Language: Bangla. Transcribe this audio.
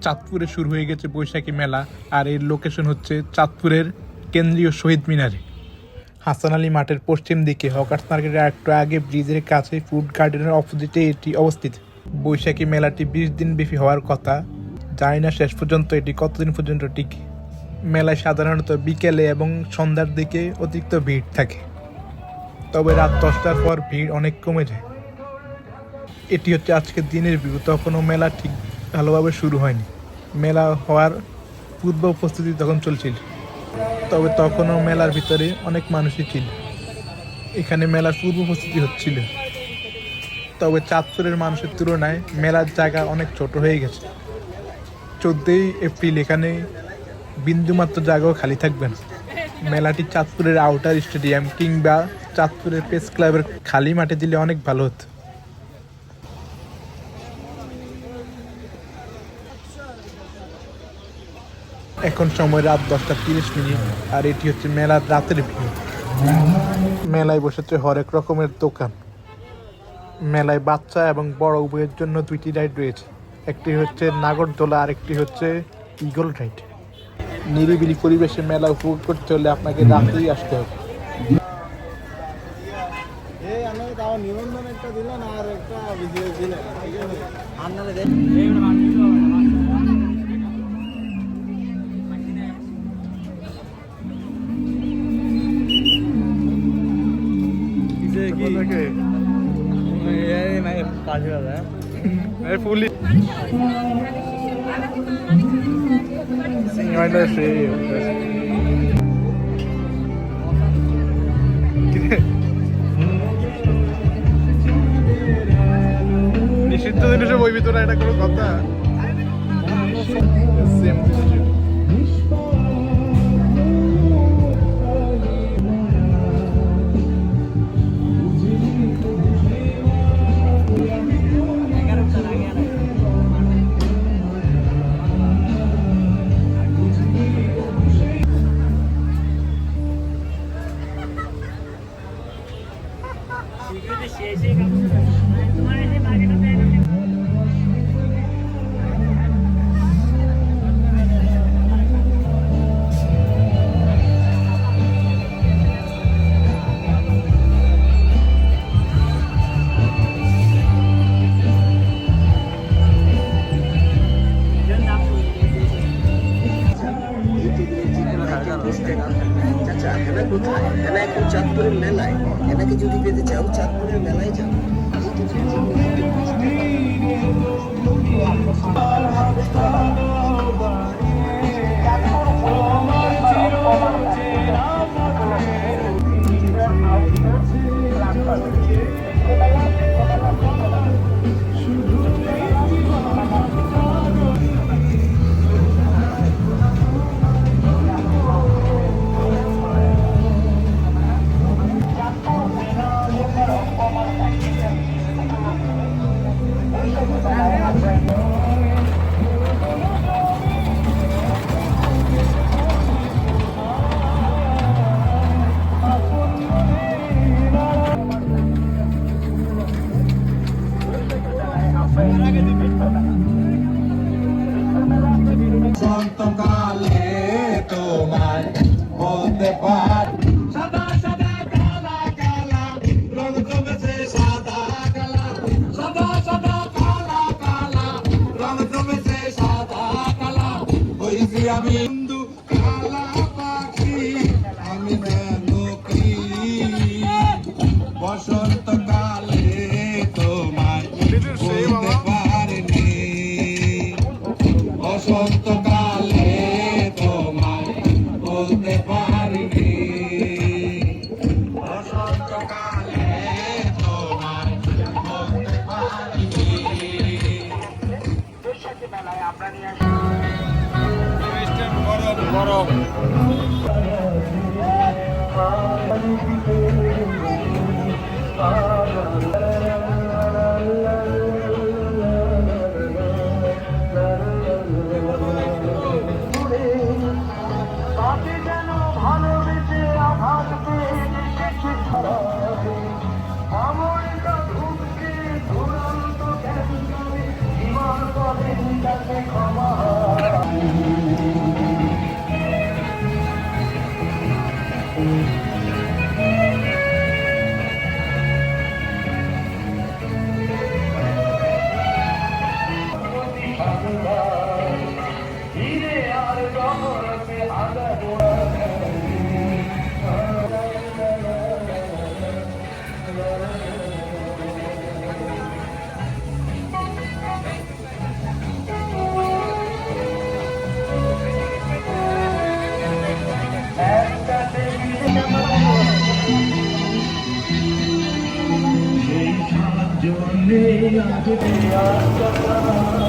চাঁদপুরে শুরু হয়ে গেছে বৈশাখী মেলা। আর এর লোকেশন হচ্ছে চাঁদপুরের কেন্দ্রীয় শহীদ মিনারে, হাসান আলী মাঠের পশ্চিম দিকে, হকার্স মার্কেটের একটু আগে, ব্রিজের কাছে, ফুড গার্ডেনের অপোজিটে এটি অবস্থিত। বৈশাখী মেলাটি 20 দিন ব্যাপী হওয়ার কথা, জানি না শেষ পর্যন্ত এটি কতদিন পর্যন্ত টিকে। মেলায় সাধারণত বিকেলে এবং সন্ধ্যার দিকে অতিরিক্ত ভিড় থাকে, তবে রাত 10টার পর ভিড় অনেক কমে যায়। এটি হচ্ছে আজকের দিনের ভিউ, তখনও মেলা ঠিক ভালোভাবে শুরু হয়নি। মেলা হওয়ার পূর্ব প্রস্তুতি তখন চলছিল, তবে তখনও মেলার ভিতরে অনেক মানুষই ছিল। এখানে মেলার পূর্ব প্রস্তুতি হচ্ছিল, তবে চাঁদপুরের মানুষের তুলনায় মেলার জায়গা অনেক ছোট হয়ে গেছে। 14ই এপ্রিল এখানে বিন্দুমাত্র জায়গাও খালি থাকবে না। মেলাটি চাঁদপুরের আউটার স্টেডিয়াম কিংবা চাঁদপুরের প্রেস ক্লাবের খালি মাঠে দিলে অনেক ভালো হতো। এখন সময় রাত 10:30, আর এটি হচ্ছে মেলার রাতের ভিউ। মেলায় বসেছে হরেক রকমের দোকান। মেলায় বাচ্চা এবং বড় উভয়ের জন্য 2টি রাইড রয়েছে, একটি হচ্ছে নাগরদোলা আর একটি হচ্ছে ইগল রাইড। নিরিবিলি পরিবেশে মেলা উপভোগ করতে হলে আপনাকে রাতেই আসতে হবে। নিষিদ্ধ জিনিসের বই ভিতরে এটা কোনো কথা? চাঁদপুরের মেলায় এনাকে যদি পেতে চাও, চাঁদপুরের মেলায় যাও। সন্তকালে তোমায় বলতে পারি সাদা সাদা কালা কালা রং জমেছে, সাদা কালা সাদা সাদা কালা কালা রং জমেছে, সাদা কালা হইছি আমি বন্ধু কালা পাখি, আমি যেন কি বসন্তকালে তোমায় বলতে পারিনি, বসন্তকালে তোমায় বলতে পারিনি, বসন্তকালে তোমায় বলতে পারিনি। গরম ক্ষমা নেই আজ দেয়ার কথা